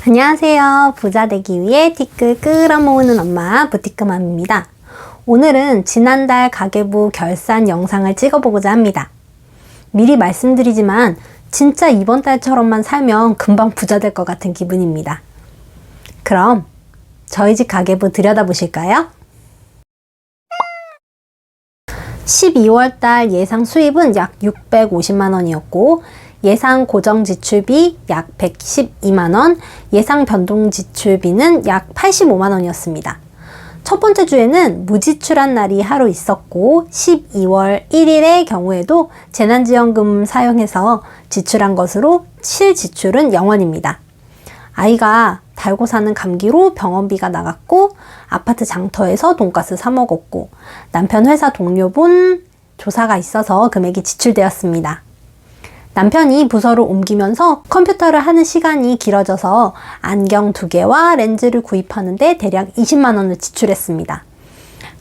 안녕하세요. 부자 되기 위해 티끌 끌어모으는 엄마 부티크맘입니다. 오늘은 지난달 가계부 결산 영상을 찍어보고자 합니다. 미리 말씀드리지만 진짜 이번 달처럼만 살면 금방 부자 될 것 같은 기분입니다. 그럼 저희 집 가계부 들여다보실까요? 12월달 예상 수입은 약 650만원이었고 예상 고정 지출비 약 112만원, 예상 변동 지출비는 약 85만원이었습니다. 첫 번째 주에는 무지출한 날이 하루 있었고 12월 1일의 경우에도 재난지원금 사용해서 지출한 것으로 실지출은 0원입니다. 아이가 달고 사는 감기로 병원비가 나갔고 아파트 장터에서 돈가스 사 먹었고 남편 회사 동료분 조사가 있어서 금액이 지출되었습니다. 남편이 부서를 옮기면서 컴퓨터를 하는 시간이 길어져서 안경 2개와 렌즈를 구입하는데 대략 20만원을 지출했습니다.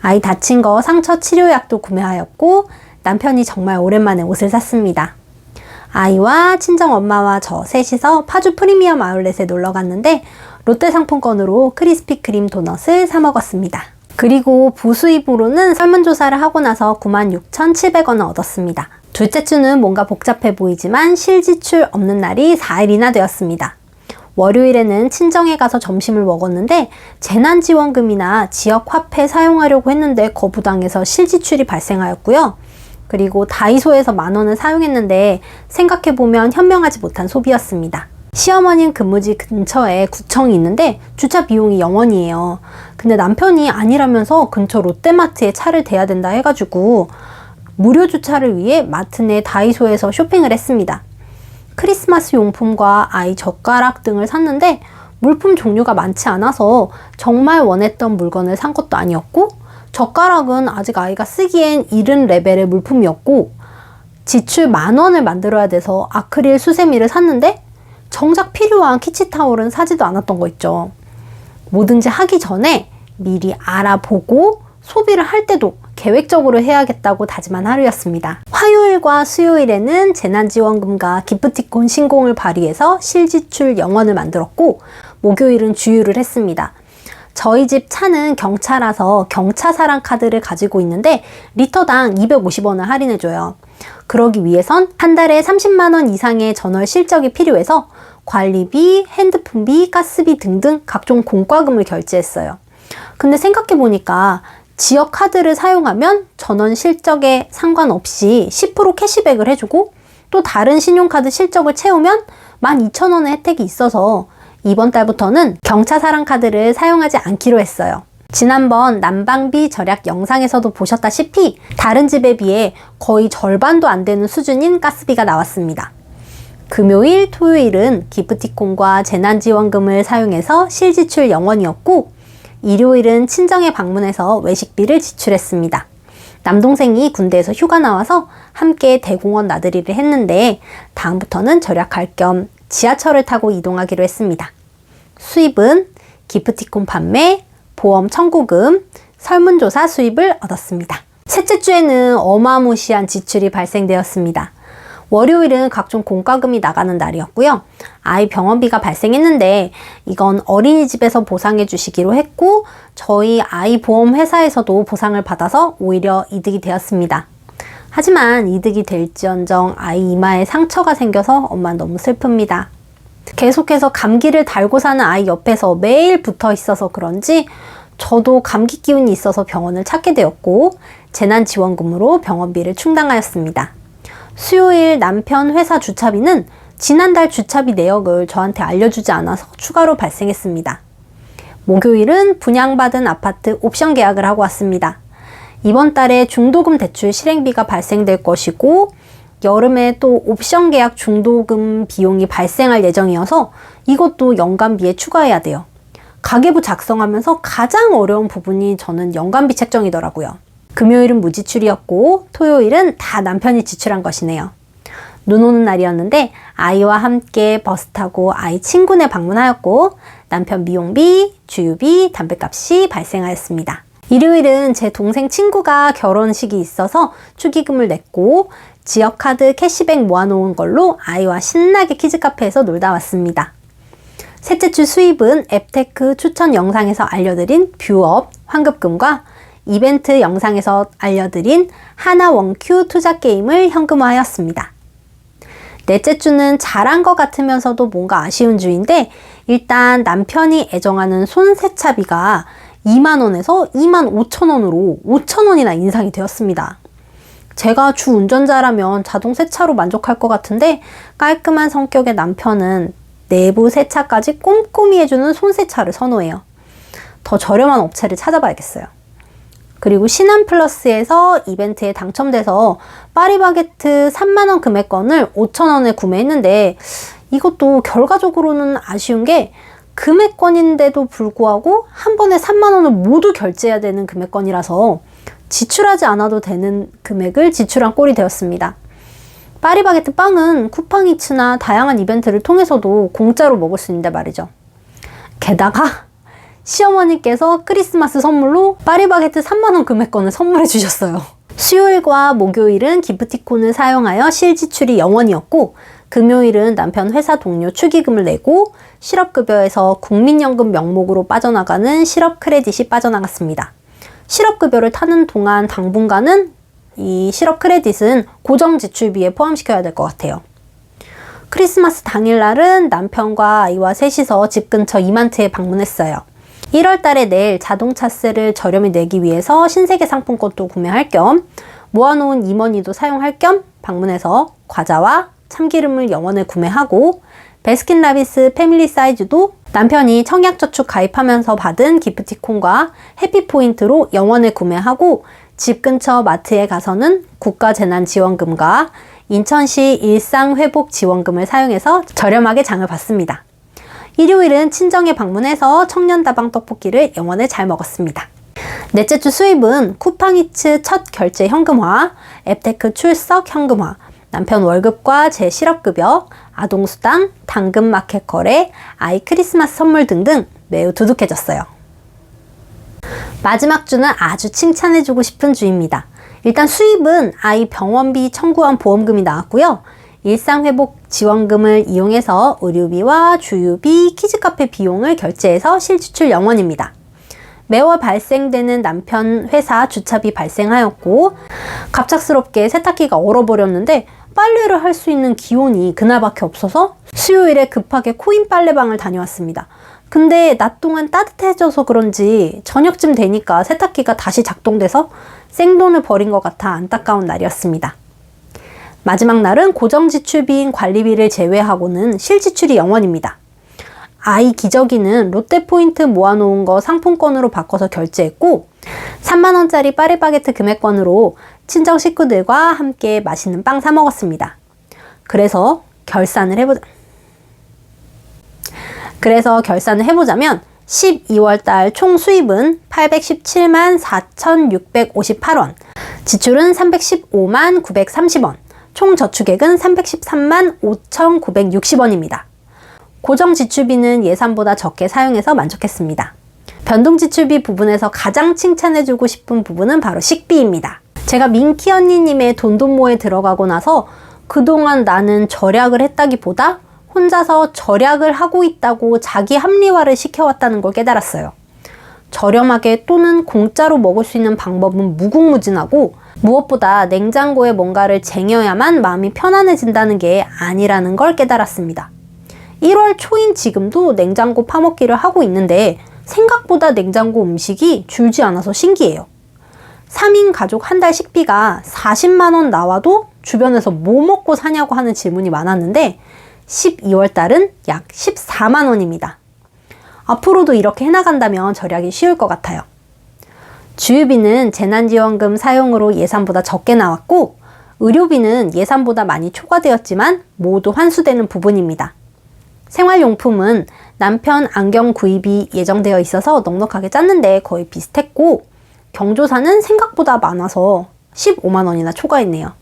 아이 다친 거 상처 치료약도 구매하였고 남편이 정말 오랜만에 옷을 샀습니다. 아이와 친정엄마와 저 셋이서 파주 프리미엄 아울렛에 놀러 갔는데 롯데 상품권으로 크리스피 크림 도넛을 사 먹었습니다. 그리고 부수입으로는 설문조사를 하고 나서 96,700원을 얻었습니다. 둘째 주는 뭔가 복잡해 보이지만 실지출 없는 날이 4일이나 되었습니다. 월요일에는 친정에 가서 점심을 먹었는데 재난지원금이나 지역화폐 사용하려고 했는데 거부당해서 실지출이 발생하였고요. 그리고 다이소에서 10,000원을 사용했는데 생각해보면 현명하지 못한 소비였습니다. 시어머님 근무지 근처에 구청이 있는데 주차 비용이 0원이에요. 근데 남편이 아니라면서 근처 롯데마트에 차를 대야 된다 해가지고 무료 주차를 위해 마트 내 다이소에서 쇼핑을 했습니다. 크리스마스 용품과 아이 젓가락 등을 샀는데 물품 종류가 많지 않아서 정말 원했던 물건을 산 것도 아니었고 젓가락은 아직 아이가 쓰기엔 이른 레벨의 물품이었고 지출 10,000원을 만들어야 돼서 아크릴 수세미를 샀는데 정작 필요한 키치타올은 사지도 않았던 거 있죠. 뭐든지 하기 전에 미리 알아보고 소비를 할 때도 계획적으로 해야겠다고 다짐한 하루였습니다. 화요일과 수요일에는 재난지원금과 기프티콘 신공을 발휘해서 실지출 0원을 만들었고 목요일은 주유를 했습니다. 저희 집 차는 경차라서 경차사랑 카드를 가지고 있는데 리터당 250원을 할인해줘요. 그러기 위해선 한 달에 30만원 이상의 전월 실적이 필요해서 관리비, 핸드폰비, 가스비 등등 각종 공과금을 결제했어요. 근데 생각해보니까 지역 카드를 사용하면 전원 실적에 상관없이 10% 캐시백을 해주고 또 다른 신용카드 실적을 채우면 12,000원의 혜택이 있어서 이번 달부터는 경차사랑 카드를 사용하지 않기로 했어요. 지난번 난방비 절약 영상에서도 보셨다시피 다른 집에 비해 거의 절반도 안 되는 수준인 가스비가 나왔습니다. 금요일, 토요일은 기프티콘과 재난지원금을 사용해서 실지출 0원이었고 일요일은 친정에 방문해서 외식비를 지출했습니다. 남동생이 군대에서 휴가 나와서 함께 대공원 나들이를 했는데 다음부터는 절약할 겸 지하철을 타고 이동하기로 했습니다. 수입은 기프티콘 판매, 보험 청구금, 설문조사 수입을 얻었습니다. 셋째 주에는 어마무시한 지출이 발생되었습니다. 월요일은 각종 공과금이 나가는 날이었고요. 아이 병원비가 발생했는데 이건 어린이집에서 보상해 주시기로 했고 저희 아이 보험 회사에서도 보상을 받아서 오히려 이득이 되었습니다. 하지만 이득이 될지언정 아이 이마에 상처가 생겨서 엄마는 너무 슬픕니다. 계속해서 감기를 달고 사는 아이 옆에서 매일 붙어 있어서 그런지 저도 감기 기운이 있어서 병원을 찾게 되었고 재난지원금으로 병원비를 충당하였습니다. 수요일 남편 회사 주차비는 지난달 주차비 내역을 저한테 알려주지 않아서 추가로 발생했습니다. 목요일은 분양받은 아파트 옵션 계약을 하고 왔습니다. 이번 달에 중도금 대출 실행비가 발생될 것이고 여름에 또 옵션 계약 중도금 비용이 발생할 예정이어서 이것도 연간비에 추가해야 돼요. 가계부 작성하면서 가장 어려운 부분이 저는 연간비 책정이더라고요. 금요일은 무지출이었고 토요일은 다 남편이 지출한 것이네요. 눈 오는 날이었는데 아이와 함께 버스 타고 아이 친구네 방문하였고 남편 미용비, 주유비, 담배값이 발생하였습니다. 일요일은 제 동생 친구가 결혼식이 있어서 축의금을 냈고 지역카드 캐시백 모아놓은 걸로 아이와 신나게 키즈카페에서 놀다 왔습니다. 셋째 주 수입은 앱테크 추천 영상에서 알려드린 뷰업 환급금과 이벤트 영상에서 알려드린 하나원큐 투자 게임을 현금화하였습니다. 넷째 주는 잘한 것 같으면서도 뭔가 아쉬운 주인데 일단 남편이 애정하는 손세차비가 2만원에서 25,000원으로 5,000원이나 인상이 되었습니다. 제가 주 운전자라면 자동 세차로 만족할 것 같은데 깔끔한 성격의 남편은 내부 세차까지 꼼꼼히 해주는 손세차를 선호해요. 더 저렴한 업체를 찾아봐야겠어요. 그리고 신한플러스에서 이벤트에 당첨돼서 파리바게트 3만원 금액권을 5,000원에 구매했는데 이것도 결과적으로는 아쉬운 게 금액권인데도 불구하고 한 번에 3만원을 모두 결제해야 되는 금액권이라서 지출하지 않아도 되는 금액을 지출한 꼴이 되었습니다. 파리바게트 빵은 쿠팡이츠나 다양한 이벤트를 통해서도 공짜로 먹을 수 있는데 말이죠. 게다가 시어머니께서 크리스마스 선물로 파리바게트 3만원 금액권을 선물해 주셨어요. 수요일과 목요일은 기프티콘을 사용하여 실지출이 0원이었고 금요일은 남편 회사 동료 축의금을 내고 실업급여에서 국민연금 명목으로 빠져나가는 실업 크레딧이 빠져나갔습니다. 실업급여를 타는 동안 당분간은 이 실업 크레딧은 고정 지출비에 포함시켜야 될 것 같아요. 크리스마스 당일날은 남편과 아이와 셋이서 집 근처 이마트에 방문했어요. 1월 달에 낼 자동차세를 저렴히 내기 위해서 신세계 상품권도 구매할 겸 모아놓은 임원이도 사용할 겸 방문해서 과자와 참기름을 0원에 구매하고 베스킨라빈스 패밀리 사이즈도 남편이 청약저축 가입하면서 받은 기프티콘과 해피포인트로 0원에 구매하고 집 근처 마트에 가서는 국가재난지원금과 인천시 일상회복지원금을 사용해서 저렴하게 장을 봤습니다. 일요일은 친정에 방문해서 청년다방 떡볶이를 0원에 잘 먹었습니다. 넷째 주 수입은 쿠팡이츠 첫 결제 현금화, 앱테크 출석 현금화, 남편 월급과 제 실업급여, 아동수당, 당근마켓 거래, 아이 크리스마스 선물 등등 매우 두둑해졌어요. 마지막 주는 아주 칭찬해주고 싶은 주입니다. 일단 수입은 아이 병원비 청구한 보험금이 나왔고요. 일상회복지원금을 이용해서 의료비와 주유비, 키즈카페 비용을 결제해서 실지출 0원입니다. 매월 발생되는 남편 회사 주차비 발생하였고 갑작스럽게 세탁기가 얼어버렸는데 빨래를 할 수 있는 기온이 그날밖에 없어서 수요일에 급하게 코인 빨래방을 다녀왔습니다. 근데 낮 동안 따뜻해져서 그런지 저녁쯤 되니까 세탁기가 다시 작동돼서 생돈을 버린 것 같아 안타까운 날이었습니다. 마지막 날은 고정지출비인 관리비를 제외하고는 실지출이 0원입니다. 아이 기저귀는 롯데포인트 모아놓은 거 상품권으로 바꿔서 결제했고 3만원짜리 파리바게트 금액권으로 친정 식구들과 함께 맛있는 빵 사 먹었습니다. 그래서 결산을 해보자면 12월 달 총 수입은 817만 4,658원, 지출은 315만 930원, 총 저축액은 313만 5,960원입니다. 고정 지출비는 예산보다 적게 사용해서 만족했습니다. 변동 지출비 부분에서 가장 칭찬해주고 싶은 부분은 바로 식비입니다. 제가 민키 언니님의 돈돈모에 들어가고 나서 그동안 나는 절약을 했다기보다 혼자서 절약을 하고 있다고 자기 합리화를 시켜왔다는 걸 깨달았어요. 저렴하게 또는 공짜로 먹을 수 있는 방법은 무궁무진하고 무엇보다 냉장고에 뭔가를 쟁여야만 마음이 편안해진다는 게 아니라는 걸 깨달았습니다. 1월 초인 지금도 냉장고 파먹기를 하고 있는데 생각보다 냉장고 음식이 줄지 않아서 신기해요. 3인 가족 한 달 식비가 40만원 나와도 주변에서 뭐 먹고 사냐고 하는 질문이 많았는데 12월 달은 약 14만원입니다. 앞으로도 이렇게 해나간다면 절약이 쉬울 것 같아요. 주유비는 재난지원금 사용으로 예산보다 적게 나왔고 의료비는 예산보다 많이 초과되었지만 모두 환수되는 부분입니다. 생활용품은 남편 안경 구입이 예정되어 있어서 넉넉하게 짰는데 거의 비슷했고 경조사는 생각보다 많아서 15만원이나 초과했네요.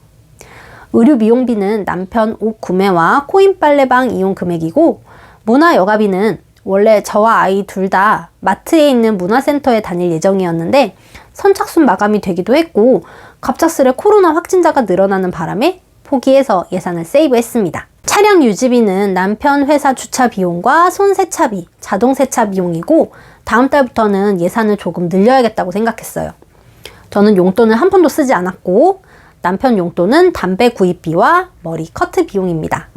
의류 미용비는 남편 옷 구매와 코인 빨래방 이용 금액이고 문화여가비는 원래 저와 아이 둘 다 마트에 있는 문화센터에 다닐 예정이었는데 선착순 마감이 되기도 했고 갑작스레 코로나 확진자가 늘어나는 바람에 포기해서 예산을 세이브했습니다. 차량 유지비는 남편 회사 주차 비용과 손세차비, 자동 세차 비용이고 다음 달부터는 예산을 조금 늘려야겠다고 생각했어요. 저는 용돈을 한 푼도 쓰지 않았고 남편 용돈은 담배 구입비와 머리 커트 비용입니다.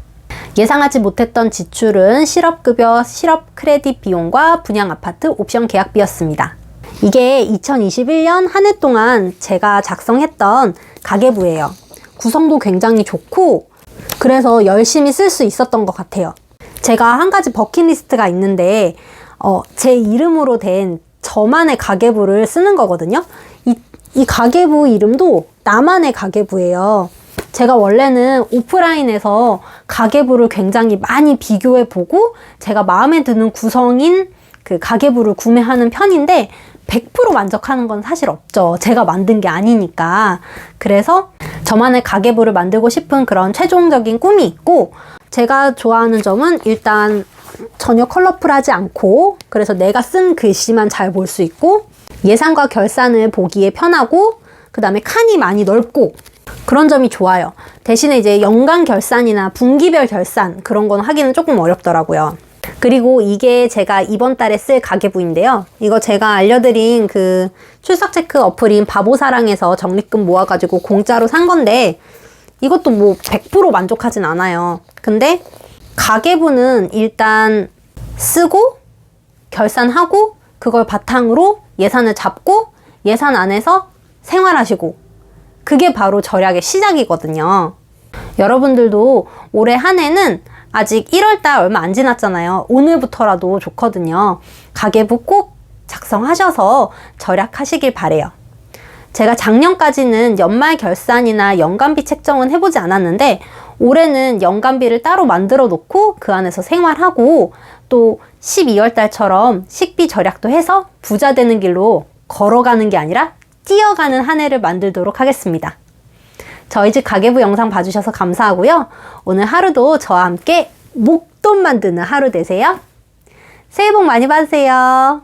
예상하지 못했던 지출은 실업급여, 실업 크레딧 비용과 분양아파트 옵션 계약비였습니다. 이게 2021년 한 해 동안 제가 작성했던 가계부예요. 구성도 굉장히 좋고 그래서 열심히 쓸 수 있었던 것 같아요. 제가 한 가지 버킷리스트가 있는데 제 이름으로 된 저만의 가계부를 쓰는 거거든요. 이 가계부 이름도 나만의 가계부예요. 제가 원래는 오프라인에서 가계부를 굉장히 많이 비교해보고 제가 마음에 드는 구성인 그 가계부를 구매하는 편인데 100% 만족하는 건 사실 없죠. 제가 만든 게 아니니까. 그래서 저만의 가계부를 만들고 싶은 그런 최종적인 꿈이 있고 제가 좋아하는 점은 일단 전혀 컬러풀하지 않고 그래서 내가 쓴 글씨만 잘 볼 수 있고 예산과 결산을 보기에 편하고 그 다음에 칸이 많이 넓고 그런 점이 좋아요. 대신에 이제 연간 결산이나 분기별 결산 그런 건 하기는 조금 어렵더라고요. 그리고 이게 제가 이번 달에 쓸 가계부인데요. 이거 제가 알려드린 그 출석 체크 어플인 바보사랑에서 적립금 모아가지고 공짜로 산 건데 이것도 뭐 100% 만족하진 않아요. 근데 가계부는 일단 쓰고 결산하고 그걸 바탕으로 예산을 잡고 예산 안에서 생활하시고 그게 바로 절약의 시작이거든요. 여러분들도 올해 한 해는 아직 1월달 얼마 안 지났잖아요. 오늘부터라도 좋거든요. 가계부 꼭 작성하셔서 절약하시길 바래요. 제가 작년까지는 연말 결산이나 연간비 책정은 해보지 않았는데 올해는 연간비를 따로 만들어 놓고 그 안에서 생활하고 또 12월 달처럼 식비 절약도 해서 부자 되는 길로 걸어가는 게 아니라 뛰어가는 한 해를 만들도록 하겠습니다. 저희 집 가계부 영상 봐주셔서 감사하고요. 오늘 하루도 저와 함께 목돈 만드는 하루 되세요. 새해 복 많이 받으세요.